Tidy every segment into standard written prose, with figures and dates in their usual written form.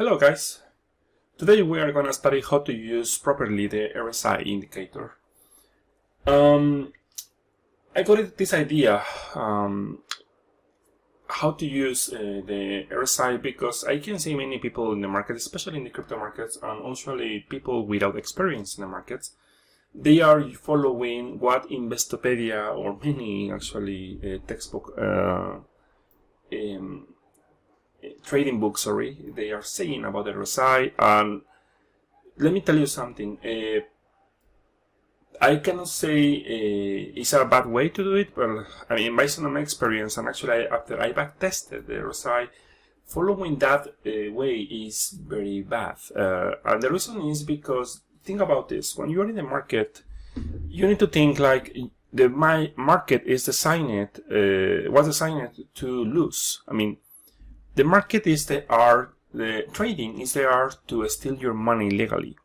Hello guys, today we are going to study how to use properly the RSI indicator. I got this idea how to use the RSI because I can see many people in the market, especially in the crypto markets, and usually people without experience in the markets. They are following what Investopedia or many actually textbook trading books, they are saying about the RSI. And let me tell you something. I cannot say it's a bad way to do it, but I mean, based on my experience, and actually after I back tested the RSI, following that way is very bad. And the reason is because, think about this: when you're in the market, you need to think like the market is designed, was designed to lose. I mean, the market is the trading is the art to steal your money legally.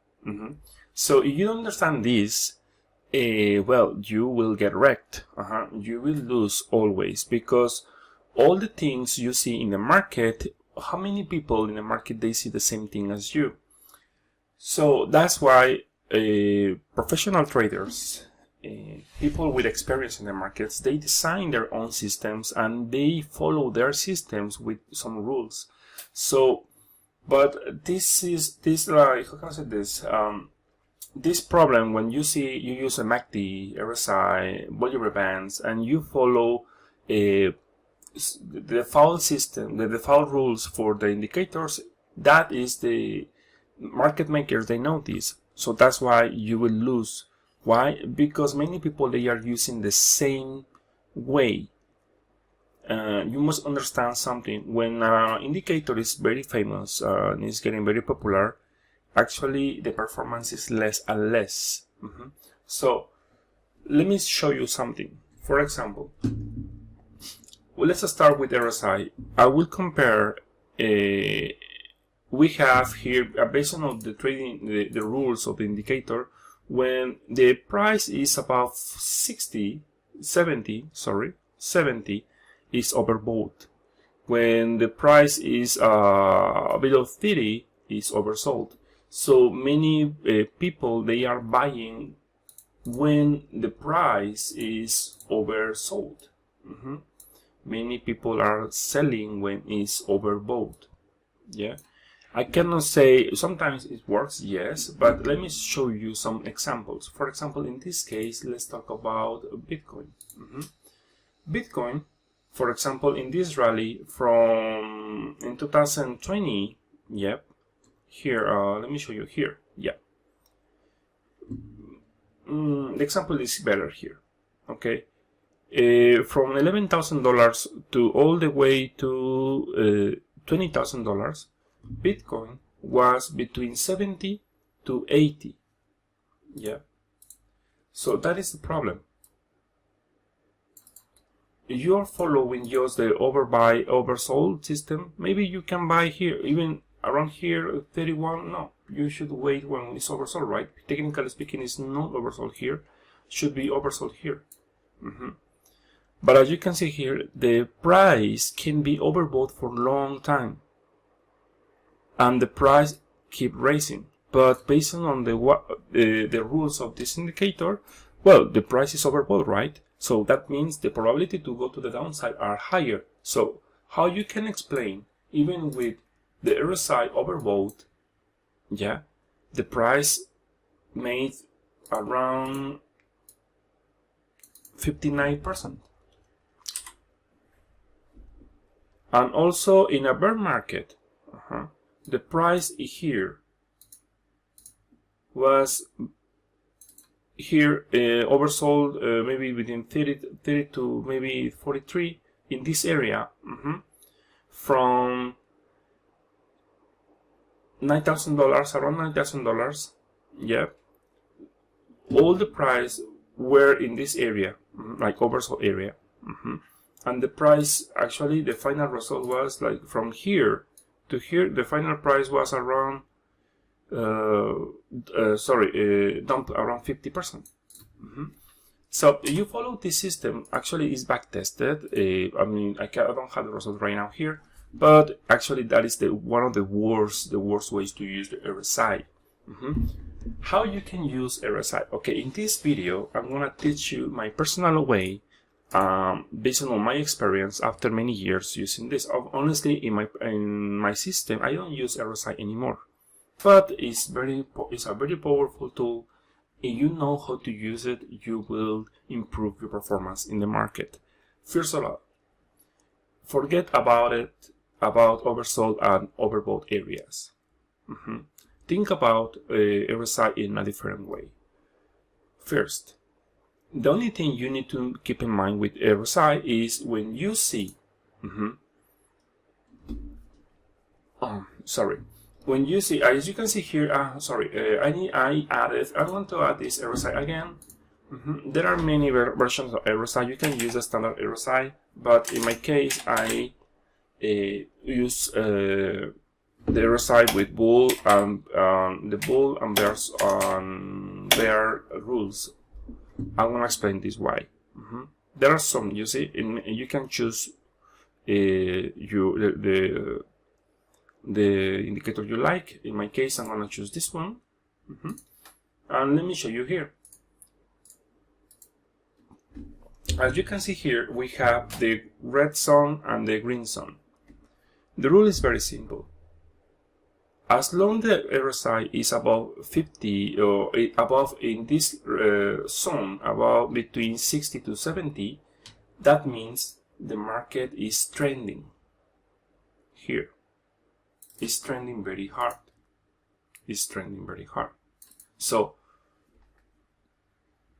So if you don't understand this, well, you will get wrecked. You will lose always, because all the things you see in the market, how many people in the market, they see the same thing as you? So that's why professional traders, people with experience in the markets, they design their own systems and they follow their systems with some rules. So, but this how can I say this? This problem, when you use a MACD, RSI, Bollinger Bands, and you follow the default system, the default rules for the indicators, that is the market makers, they know this. So that's why you will lose. Why? Because many people, they are using the same way. You must understand something. When an indicator is very famous and is getting very popular, actually the performance is less and less. So let me show you something. For example, well, let's start with RSI. I will compare. We have here, based on the trading, the rules of the indicator, when the price is above 70 is overbought. When the price is below 30 is oversold. So many people, they are buying when the price is oversold. Many people are selling when it's overbought. Yeah, I cannot say, sometimes it works, yes, but let me show you some examples. For example, in this case, let's talk about Bitcoin. Bitcoin, for example, in this rally from in 2020, yep, here, let me show you here, yeah. The example is better here, okay. From $11,000 to all the way to $20,000, Bitcoin was between 70 to 80. Yeah. So that is the problem. You're following just the overbuy, oversold system. Maybe you can buy here, even around here, 31. No, you should wait when it's oversold, right? Technically speaking, it's not oversold here. Should be oversold here. But as you can see here, the price can be overbought for a long time, and the price keep raising. But based on the rules of this indicator, well, the price is overbought, right? So that means the probability to go to the downside are higher. So how you can explain, even with the RSI overbought, yeah, the price made around 59%. And also in a bear market, the price here was here oversold, maybe within 30 to maybe 43 in this area, from $9,000, around $9,000. Yeah, all the price were in this area, like oversold area. And the price, actually, the final result was like from here to here, the final price was around, dumped around 50%. So you follow this system. Actually, it's back tested. I mean, I don't have the result right now here, But actually that is one of the worst ways to use the RSI. How you can use RSI? Okay, in this video I'm gonna teach you my personal way, based on my experience after many years using this. Honestly, in my system I don't use RSI anymore, but it's a very powerful tool. If you know how to use it, you will improve your performance in the market. First of all, forget about oversold and overbought areas. Think about RSI in a different way. First, the only thing you need to keep in mind with RSI is when you see, when you see, as you can see here, I want to add this RSI again. There are many versions of RSI. You can use a standard RSI, but in my case, I use the RSI with bull and the bull and bear rules. I'm gonna explain this why. There are some, you see, you can choose the indicator you like. In my case, I'm gonna choose this one, and let me show you here. As you can see here, we have the red zone and the green zone. The rule is very simple. As long as the RSI is above 50 or above in this zone, about between 60 to 70, that means the market is trending. Here, it's trending very hard. It's trending very hard. So,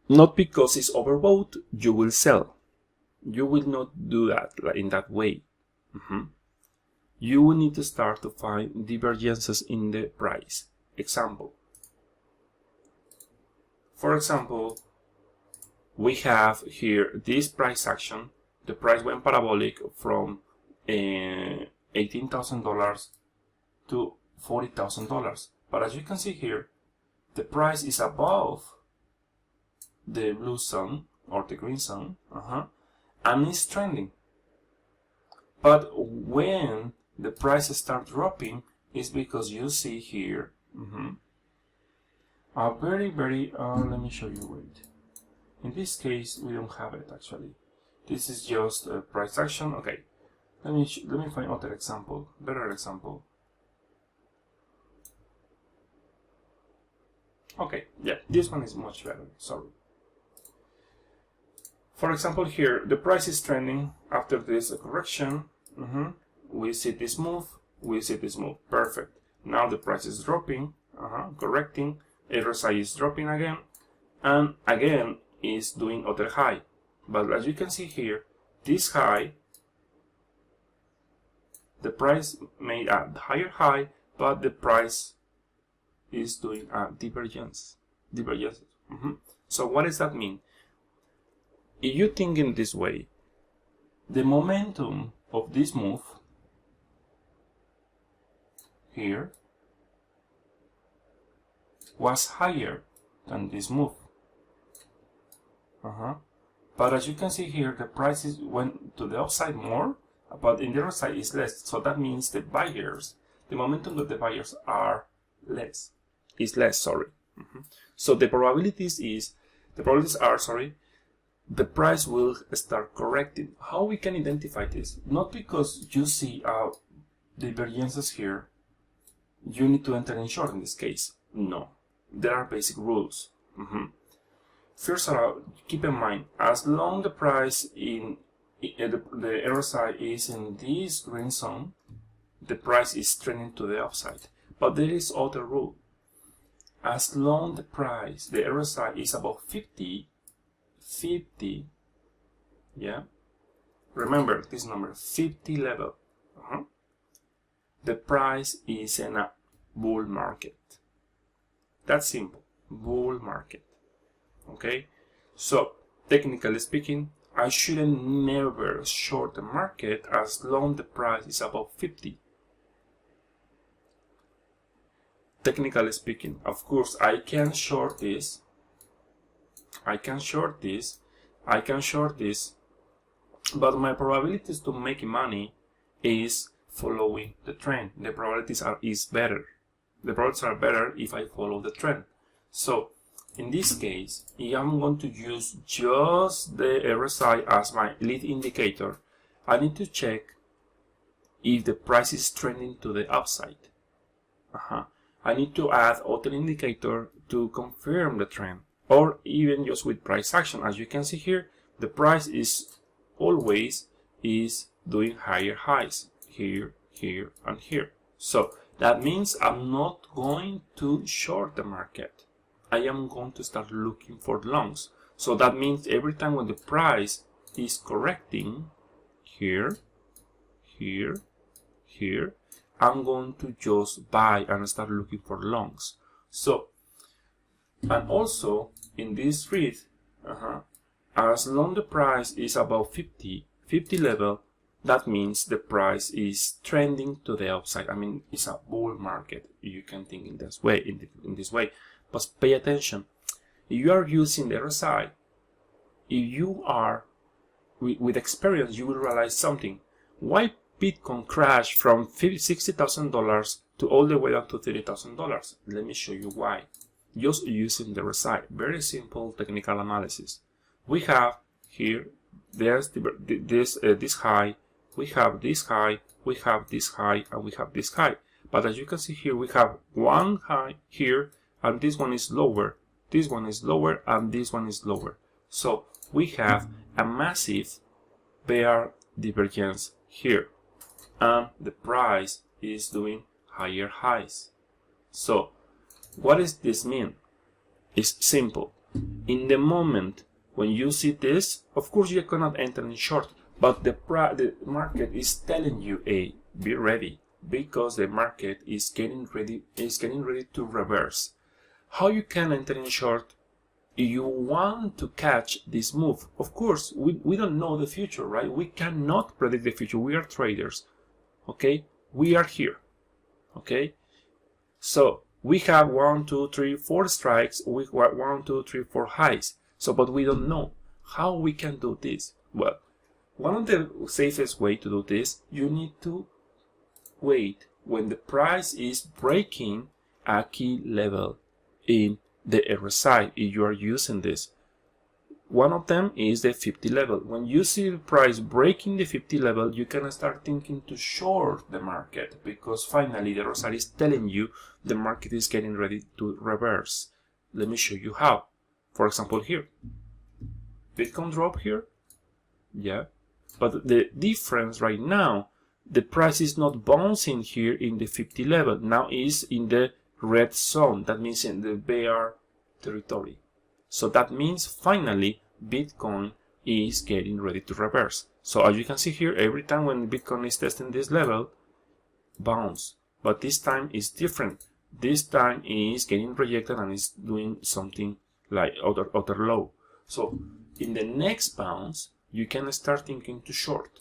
not because it's overbought, you will sell. You will not do that in that way. You will need to start to find divergences in the price. Example. For example, we have here this price action. The price went parabolic from $18,000 to $40,000. But as you can see here, the price is above the blue zone or the green zone, and it's trending. But when the price starts dropping, is because you see here a very let me show you. Wait, in this case we don't have it actually. This is just a price action. Okay, let me find other example, better example. Okay, yeah, this one is much better. Sorry. For example, here the price is trending after this correction. We see this move, perfect. Now the price is dropping, correcting, RSI is dropping again, and again is doing other high. But as you can see here, this high, the price made a higher high, but the price is doing a divergence. So what does that mean? If you think in this way, the momentum of this move here was higher than this move. But as you can see here, the prices went to the upside more, but in the other side is less. So that means the momentum of the buyers is less. So the probabilities are the price will start correcting. How we can identify this? Not because you see divergences here, you need to enter in short in this case. No, there are basic rules. First of all, keep in mind, as long the price in the RSI is in this green zone, the price is trending to the upside. But there is other rule. As long the RSI is above 50, yeah, remember this number, 50 level, the price is in a bull market. That's simple, bull market. Okay, so technically speaking, I shouldn't never short the market as long the price is above 50. Technically speaking, of course, I can short this, but my probabilities to make money is following the trend. The probabilities is better. The probabilities are better if I follow the trend. So in this case, if I'm going to use just the RSI as my lead indicator, I need to check if the price is trending to the upside. I need to add other indicator to confirm the trend, or even just with price action. As you can see here, the price is always doing higher highs here, here, and here. So that means I'm not going to short the market. I am going to start looking for longs. So that means every time when the price is correcting here, here, here, I'm going to just buy and start looking for longs. So, and also in this read, as long the price is above 50 level, that means the price is trending to the upside. I mean, it's a bull market. You can think in this way, in this way. But pay attention. If you are using the RSI, if you are with experience, you will realize something. Why Bitcoin crashed from $60,000 to all the way up to $30,000? Let me show you why. Just using the RSI. Very simple technical analysis. We have here, there's this high. We have this high. We have this high, and we have this high. But as you can see here, we have one high here, and this one is lower, this one is lower, and this one is lower. So we have a massive bear divergence here, and the price is doing higher highs. So what does this mean? It's simple. In the moment when you see this, of course you cannot enter in short, but the market is telling you, hey, be ready, because the market is getting ready to reverse. How you can enter in short? You want to catch this move. Of course, we don't know the future, right? We cannot predict the future. We are traders, okay? We are here, okay? So we have 1, 2, 3, 4 strikes. We have 1, 2, 3, 4 highs. So, but we don't know how we can do this. Well, one of the safest way to do this, you need to wait when the price is breaking a key level in the RSI. If you are using this, one of them is the 50 level. When you see the price breaking the 50 level, you can start thinking to short the market, because finally the RSI is telling you the market is getting ready to reverse. Let me show you how. For example, here, Bitcoin drop here, yeah, but the difference right now, the price is not bouncing here in the 50 level. Now is in the red zone. That means in the bear territory. So that means finally Bitcoin is getting ready to reverse. So as you can see here, every time when Bitcoin is testing this level, bounce. But this time is different. This time is getting rejected and is doing something like other low. So in the next bounce, you can start thinking to short.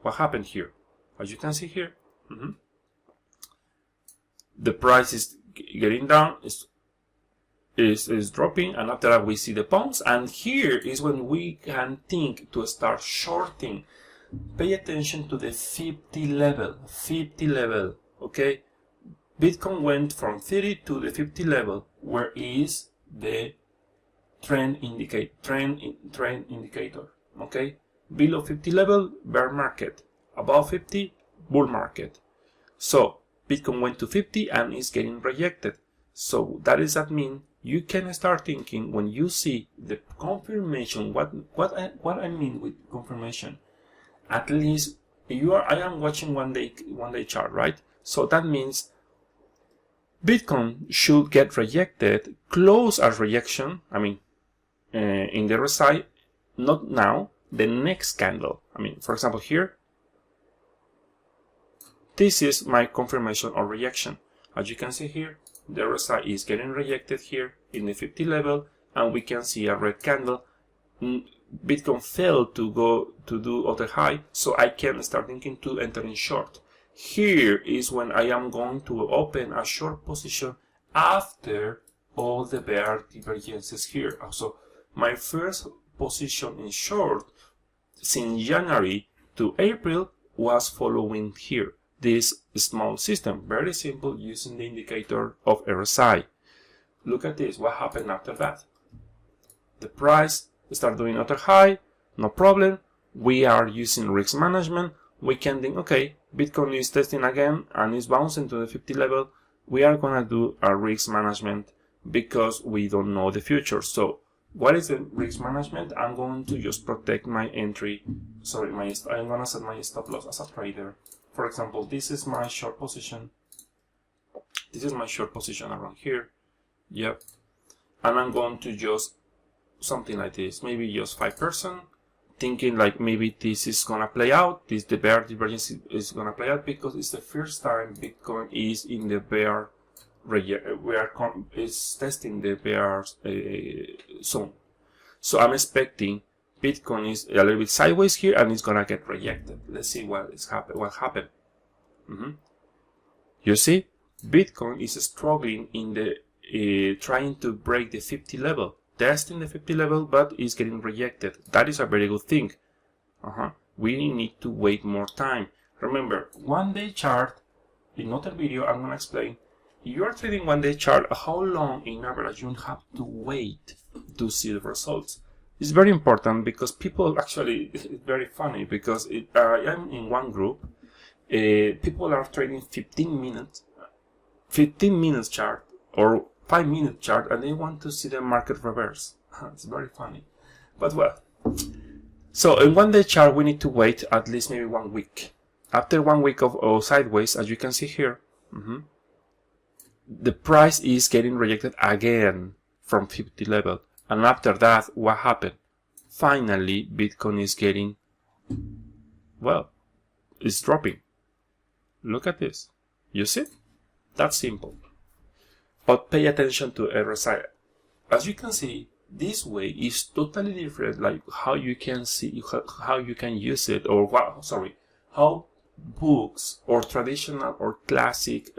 What happened here? As you can see here, the price is getting down, is dropping, and after that we see the bounce, and here is when we can think to start shorting. Pay attention to the 50 level, okay? Bitcoin went from 30 to the 50 level, where is the trend indicator, okay? Below 50 level, bear market. Above 50, bull market. So Bitcoin went to 50 and is getting rejected. So that mean you can start thinking when you see the confirmation. What I mean with confirmation, at least I am watching one day chart, right? So that means Bitcoin should get rejected, close as rejection. I mean, in the RSI, not now, the next candle. I mean, for example, here, this is my confirmation or rejection. As you can see here, the RSI is getting rejected here in the 50 level, and we can see a red candle. Bitcoin failed to go to do other high, so I can start thinking to enter in short. Here is when I am going to open a short position after all the bear divergences here. So my first position in short since January to April was following here. this small system. Very simple, using the indicator of RSI. Look at this, what happened after that? The price start doing another high, no problem. We are using risk management. We can think, okay, Bitcoin is testing again and is bouncing to the 50 level. We are gonna do a risk management because we don't know the future. So what is the risk management? I'm going to just protect my entry. Sorry, I'm gonna set my stop loss as a trader. For example, this is my short position. This is my short position around here. Yep. And I'm going to just something like this, maybe just 5%, thinking like maybe this is gonna play out. The bear divergence is gonna play out because it's the first time Bitcoin is in the bear is testing the bear zone. So I'm expecting Bitcoin is a little bit sideways here and it's gonna get rejected. Let's see what happened. You see, Bitcoin is struggling in the trying to break the 50 level, testing the 50 level, but is getting rejected. That is a very good thing. We need to wait more time. Remember, 1 day chart. In another video, I'm gonna explain. If you are trading 1 day chart, how long in average you have to wait to see the results? It's very important because people actually, it's very funny because I'm in one group. People are trading 15 minutes chart or 5-minute chart, and they want to see the market reverse. It's very funny, but well. So in 1 day chart, we need to wait at least maybe 1 week. After 1 week of sideways, as you can see here, the price is getting rejected again from 50 level. And after that, what happened? Finally, Bitcoin is getting, well, it's dropping. Look at this. You see? That's simple. But pay attention to RSI. As you can see, this way is totally different, like how you can see, how you can use it, or what, sorry, how books or traditional or classic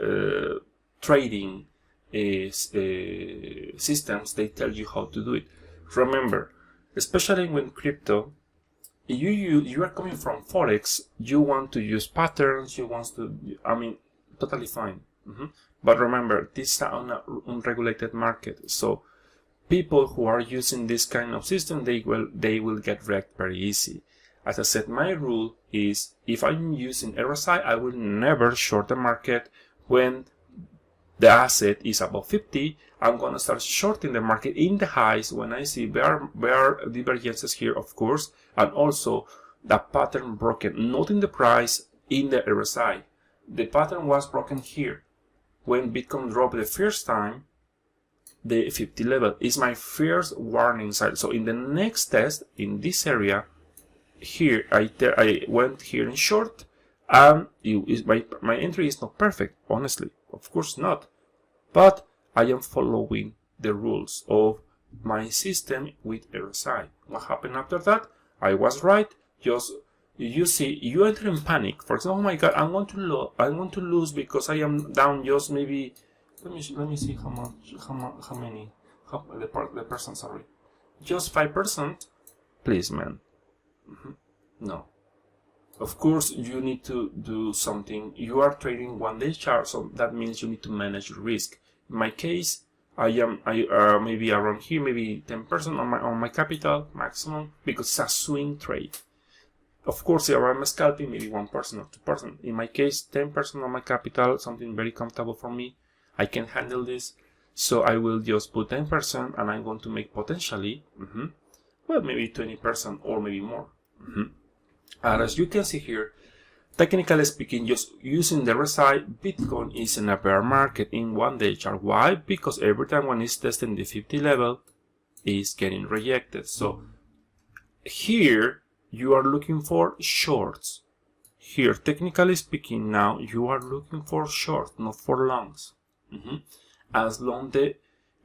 trading systems, they tell you how to do it. Remember, especially when crypto, you are coming from Forex, you want to use patterns, totally fine. But remember, this is an unregulated market, so people who are using this kind of system, they will get wrecked very easy. As I said, my rule is if I'm using RSI, I will never short the market when the asset is above 50. I'm gonna start shorting the market in the highs when I see bear divergences here, of course, and also the pattern broken, not in the price, in the RSI. The pattern was broken here when Bitcoin dropped the first time. The 50 level is my first warning sign. So in the next test in this area here, I went here in short, and my entry is not perfect, honestly, of course not, but I am following the rules of my system with RSI. What happened after that? I was right. Just you see, you enter in panic. For example, oh my God, I want to lose because I am down just maybe. Let me see the person, sorry, just 5%. Please, man. No. Of course, you need to do something. You are trading 1 day chart, so that means you need to manage your risk. In my case, I maybe around here, maybe 10% on my capital maximum, because it's a swing trade. Of course, if I'm scalping, maybe 1% or 2%. In my case, 10% on my capital, something very comfortable for me. I can handle this, so I will just put 10%, and I'm going to make potentially, well, maybe 20% or maybe more. And as you can see here, technically speaking, just using the RSI, Bitcoin is in a bear market in 1 day chart. Why? Because every time when it's testing the 50 level, it's getting rejected. So here you are looking for shorts. Here, technically speaking, now you are looking for shorts, not for longs. As long the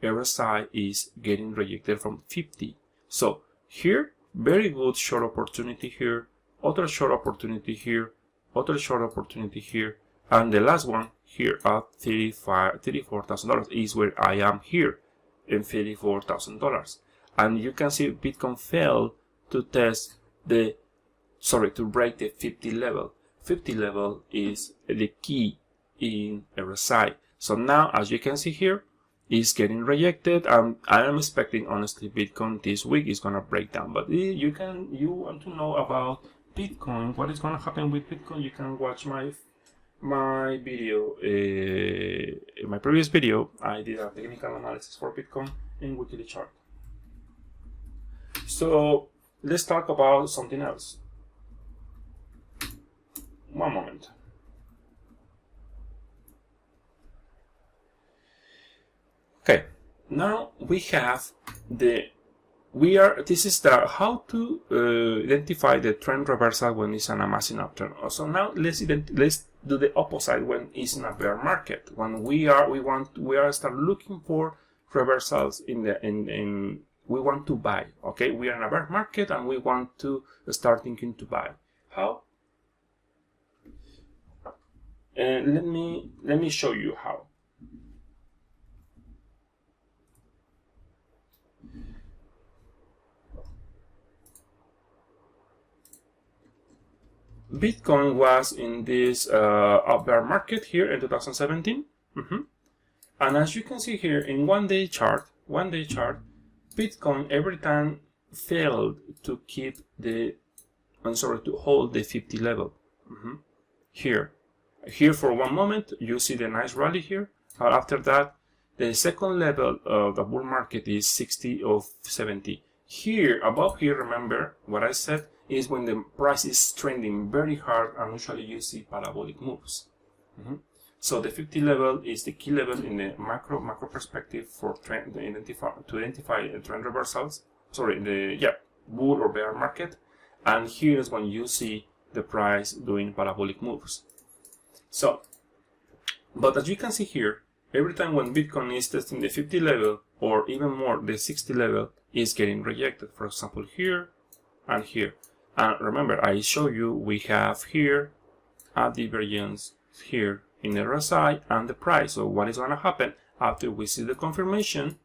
RSI is getting rejected from 50. So here, very good short opportunity here, other short opportunity here, other short opportunity here, and the last one here at $34,000 is where I am here in $34,000. And you can see Bitcoin failed to break the 50 level. 50 level is the key in RSI. So now, as you can see here, it's getting rejected, and I am expecting, honestly, Bitcoin this week is gonna break down. But you want to know about Bitcoin, what is gonna happen with Bitcoin, you can watch my video, in my previous video. I did a technical analysis for Bitcoin in weekly chart. So let's talk about something else. One moment. Okay, now we have this is the how to identify the trend reversal when it's an massive upturn. So now let's do the opposite when it's in a bear market. When we are start looking for reversals in we want to buy. Okay, we are in a bear market and we want to start thinking to buy. How? Let me show you how. Bitcoin was in this bear market here in 2017, and as you can see here in one-day chart, Bitcoin every time failed to keep to hold the 50 level. Here for one moment you see the nice rally here, and after that the second level of the bull market is 60 or 70. Here above here, remember what I said, is when the price is trending very hard, and usually you see parabolic moves. So the 50 level is the key level in the macro perspective for to identify trend reversals. Sorry, the bull or bear market, and here is when you see the price doing parabolic moves. So, but as you can see here, every time when Bitcoin is testing the 50 level, or even more the 60 level, is getting rejected. For example, here and here. And remember, I show you we have here a divergence here in the RSI and the price. So what is going to happen after we see the confirmation?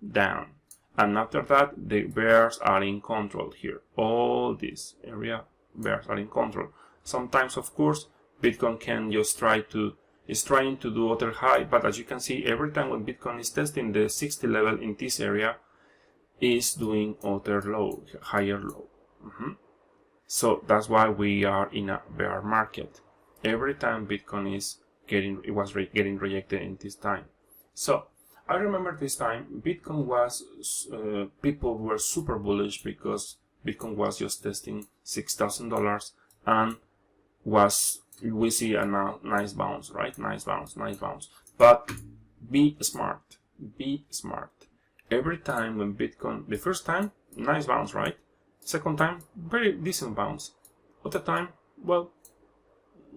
Down. And after that, the bears are in control here. All this area, bears are in control. Sometimes, of course, Bitcoin can just trying to do other high, but as you can see, every time when Bitcoin is testing the 60 level in this area, is doing other low, higher low. So that's why we are in a bear market. Every time Bitcoin was getting rejected in this time. So I remember this time Bitcoin was people were super bullish because Bitcoin was just testing $6,000 and we see a nice bounce, right? Nice bounce. But be smart. Every time when Bitcoin, the first time, nice bounce, right? Second time, very decent bounce. Other time, well,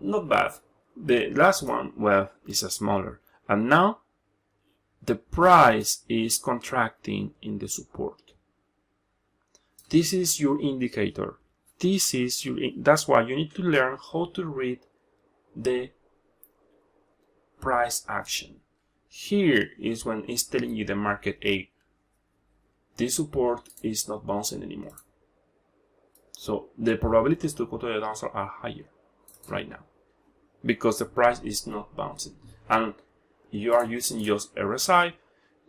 not bad. The last one, well, is a smaller. And now, the price is contracting in the support. This is your indicator. That's why you need to learn how to read the price action. Here is when it's telling you the market, hey, this support is not bouncing anymore. So the probabilities to go to the downside are higher right now because the price is not bouncing. And you are using just RSI.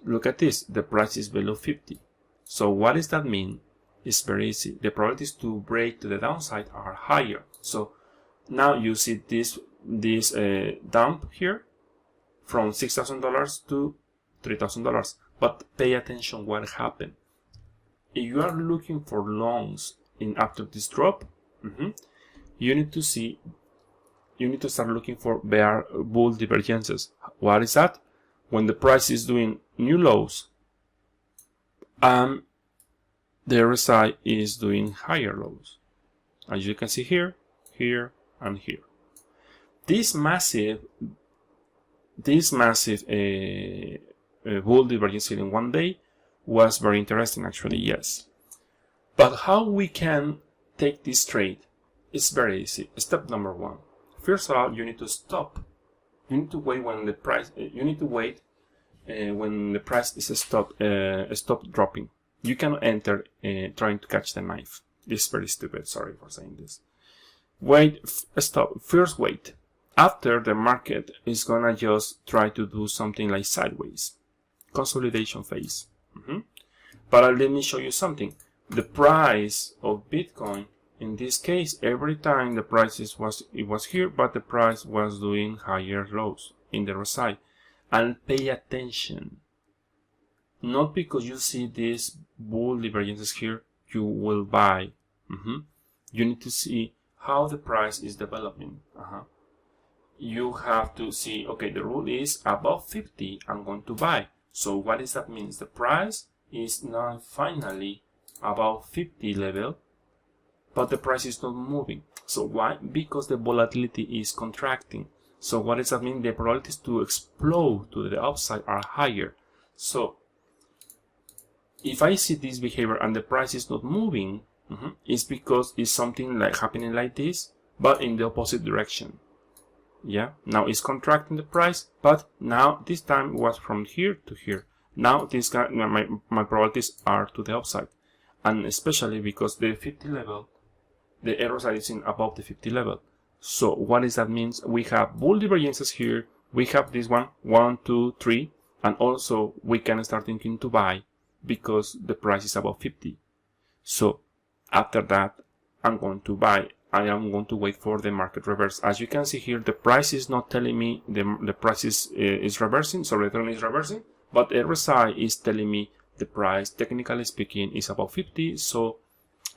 Look at this, the price is below 50. So what does that mean? It's very easy. The probabilities to break to the downside are higher. So now you see this dump here from $6,000 to $3,000. But pay attention what happened. If you are looking for longs after this drop, you need to start looking for bull divergences. What is that? When the price is doing new lows and the RSI is doing higher lows, as you can see here, and here. This massive bull divergence in one day was very interesting, actually, yes. But how we can take this trade is very easy. Step number one. First of all, you need to stop. You need to wait when the price. When the price is stop dropping. You cannot enter trying to catch the knife. This is very stupid. Sorry for saying this. First wait. After the market is gonna just try to do something like sideways, consolidation phase. But let me show you something. The price of Bitcoin, in this case, every time the prices was here, but the price was doing higher lows in the RSI. And pay attention. Not because you see these bull divergences here, you will buy. You need to see how the price is developing. You have to see, okay, the rule is above 50, I'm going to buy. So what does that mean? The price is now finally above 50 level, but the price is not moving. So why? Because the volatility is contracting. So what does that mean? The probabilities to explode to the upside are higher. So if I see this behavior and the price is not moving, it's because it's something like happening like this, but in the opposite direction. Yeah, now it's contracting the price, but now this time it was from here to here. Now this guy, my probabilities are to the upside, and especially because the 50 level, the RSI is in above the 50 level. So what does that mean? We have bull divergences here. We have this one, 1, 2, 3, and also we can start thinking to buy because the price is above 50. So after that, I'm going to buy. I am going to wait for the market reverse. As you can see here, the price is not telling me the price is reversing, so return is reversing, but RSI is telling me the price, technically speaking, is above 50, so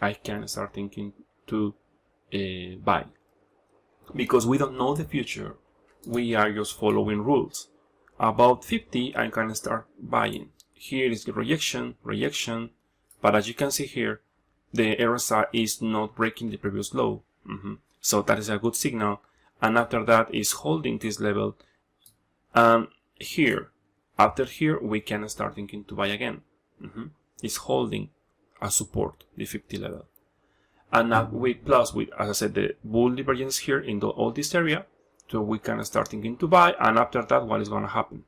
I can start thinking to buy. Because we don't know the future, we are just following rules. About 50, I can start buying. Here is the rejection, but as you can see here, the RSI is not breaking the previous low. So that is a good signal. And after that is holding this level. And here, after here, we can start thinking to buy again. It's holding a support, the 50 level. And now with, as I said, the bull divergence here in all this area. So we can start thinking to buy. And after that, what is going to happen?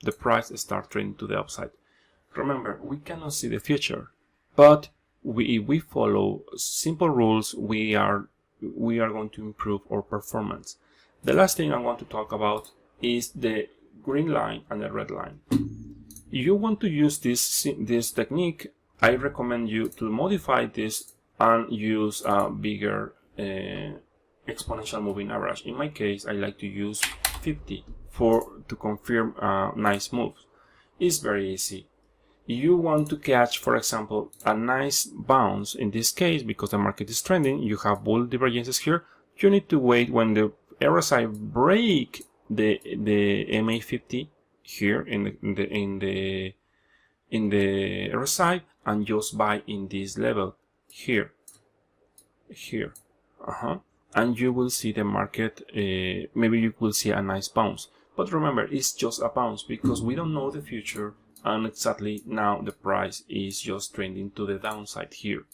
The price starts trending to the upside. Remember, we cannot see the future, but if we follow simple rules, we are going to improve our performance. The last thing I want to talk about is the green line and the red line. If you want to use this technique, I recommend you to modify this and use a bigger exponential moving average. In my case, I like to use 50 to confirm nice moves. It's very easy. You want to catch, for example, a nice bounce. In this case, because the market is trending, you have bull divergences here. You need to wait when the RSI break the MA50 here in the RSI and just buy in this level here. And you will see the market. Maybe you will see a nice bounce. But remember, it's just a bounce because we don't know the future. And exactly now the price is just trending to the downside here.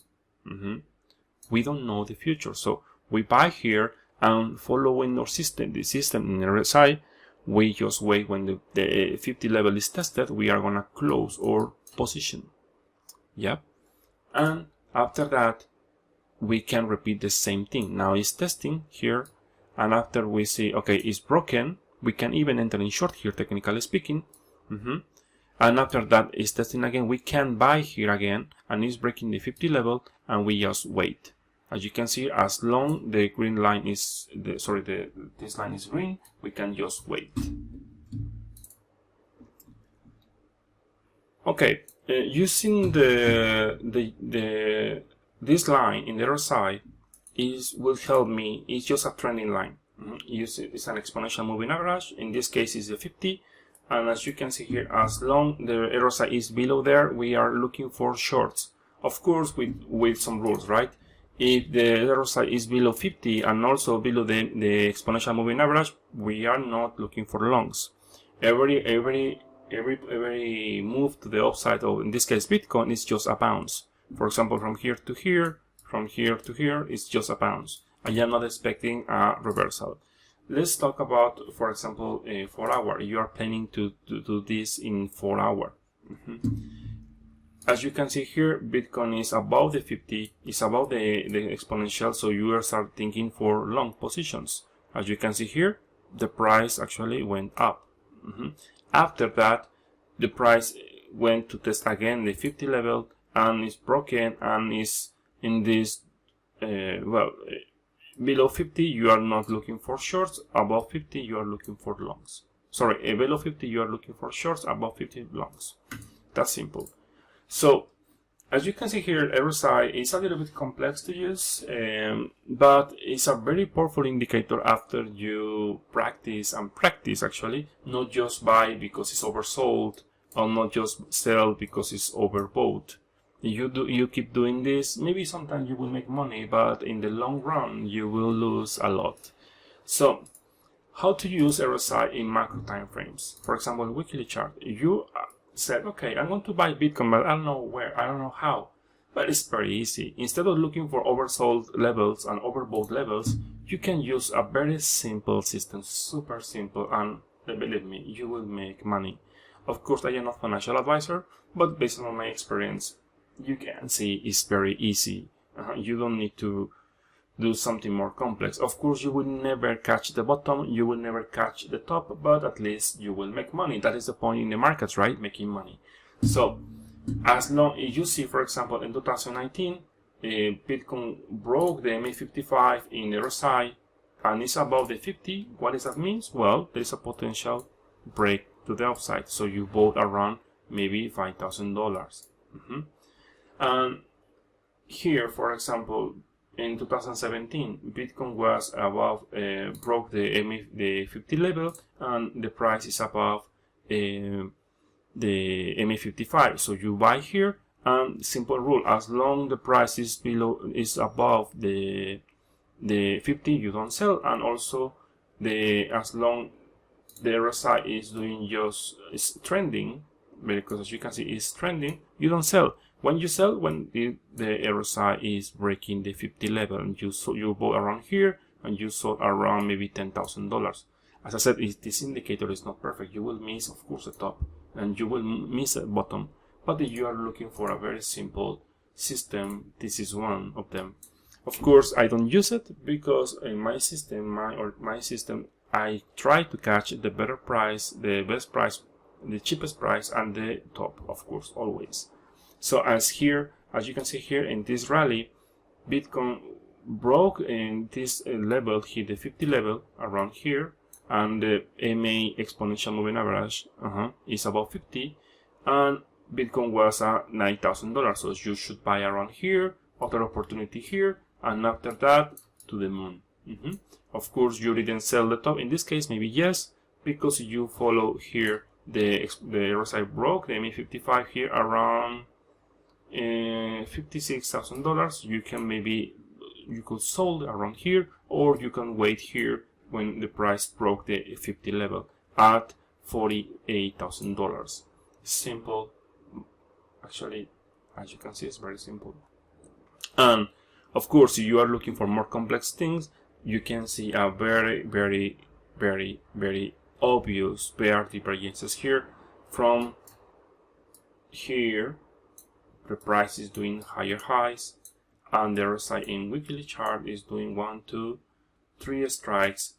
We don't know the future, so we buy here and following our system, the system in RSI, we just wait when the 50 level is tested. We are gonna close our position. And after that, we can repeat the same thing. Now it's testing here, and after we see okay, it's broken, we can even enter in short here, technically speaking. And after that is testing again, we can buy here again, and it's breaking the 50 level, and we just wait. As you can see, as long the green line is, this line is green, we can just wait. Okay, using this line in the RSI will help me. It's just a trending line. It's an exponential moving average. In this case, it's a 50. And as you can see here, as long the RSI is below there, we are looking for shorts. Of course, with some rules, right? If the RSI is below 50 and also below the exponential moving average, we are not looking for longs. Every move to the upside, or in this case Bitcoin, is just a bounce. For example, from here to here, from here to here, it's just a bounce. I am not expecting a reversal. Let's talk about, for example, 4 hour. You are planning to do this in 4 hours. as you can see here, Bitcoin is above the 50, is above the exponential, so you are start thinking for long positions. As you can see here, the price actually went up. After that, the price went to test again the 50 level and is broken and is in this, below 50 you are not looking for shorts, above 50 you are looking for longs. Sorry, below 50 you are looking for shorts, above 50 longs. That's simple. So as you can see here, RSI is a little bit complex to use, but it's a very powerful indicator after you practice actually, not just buy because it's oversold or not just sell because it's overbought. You keep doing this, maybe sometimes you will make money, but in the long run you will lose a lot. So how to use RSI in macro time frames? For example, weekly chart. You said, okay, I'm going to buy Bitcoin, but I don't know where, I don't know how. But it's very easy. Instead of looking for oversold levels and overbought levels, you can use a very simple system, super simple, and believe me, you will make money. Of course, I am not a financial advisor, but based on my experience, you can see it's very easy. You don't need to do something more complex. Of course, you will never catch the bottom, you will never catch the top, but at least you will make money. That is the point in the markets, right? Making money. So as long as you see, for example, in 2019, Bitcoin broke the MA55 in the RSI and is above the 50. What does that mean? Well, there is a potential break to the upside. So you bought around maybe $5,000. And here, for example, in 2017, Bitcoin was above, broke the 50 level, and the price is above the MA55. So you buy here, and simple rule: as long the price is above the 50, you don't sell, and also as long the RSI is doing is trending, because as you can see, it's trending, you don't sell. When you sell, when the RSI is breaking the 50 level, and you bought around here and you sold around maybe $10,000. As I said, this indicator is not perfect. You will miss, of course, the top and you will miss the bottom. But if you are looking for a very simple system, this is one of them. Of course, I don't use it because in my system, I try to catch the better price, the best price, the cheapest price, and the top, of course, always. So as you can see here in this rally, Bitcoin broke in this level, hit the 50 level around here, and the MA exponential moving average is about 50, and Bitcoin was at $9,000. So you should buy around here, other opportunity here, and after that to the moon. Of course, you didn't sell the top. In this case, maybe yes, because you follow here the RSI broke the MA55 here around $56,000. You could sold around here, or you can wait here when the price broke the 50 level at $48,000. Simple. Actually, as you can see, it's very simple. And of course, if you are looking for more complex things, you can see a very, very, very, very obvious bear divergences here. From here, the price is doing higher highs, and the RSI in weekly chart is doing 1, 2, 3 strikes.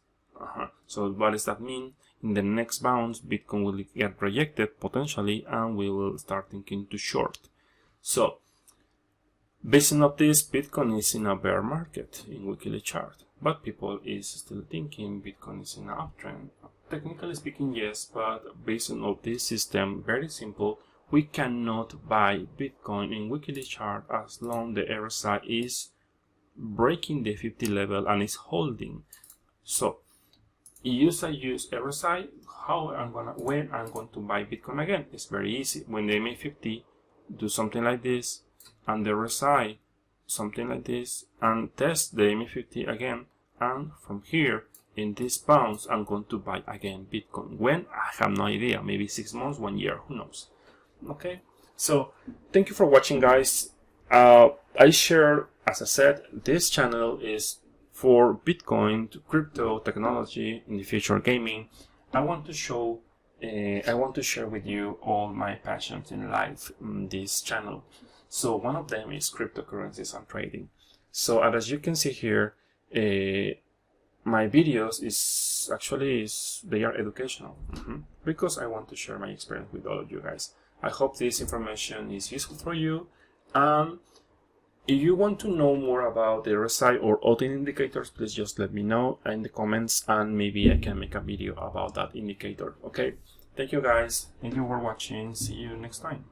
So what does that mean? In the next bounce, Bitcoin will get rejected potentially, and we will start thinking to short. So based on this, Bitcoin is in a bear market in weekly chart, but people is still thinking Bitcoin is in an uptrend. Technically speaking, yes, but based on this system, very simple, we cannot buy Bitcoin in weekly chart as long the RSI is breaking the 50 level and is holding. So if I use RSI, when I'm going to buy Bitcoin again? It's very easy. When the MA50 do something like this, and the RSI something like this, and test the MA50 again, and from here in this bounce, I'm going to buy again Bitcoin. When? I have no idea. Maybe 6 months, 1 year, who knows? Okay, so thank you for watching, guys. I share, as I said, this channel is for Bitcoin, to crypto, technology, in the future gaming. I want to show I want to share with you all my passions in life on this channel. So one of them is cryptocurrencies and trading. So as you can see here, my videos they are educational because I want to share my experience with all of you guys. I hope this information is useful for you. If you want to know more about the RSI or other indicators, please just let me know in the comments and maybe I can make a video about that indicator. Okay, thank you guys. Thank you for watching. See you next time.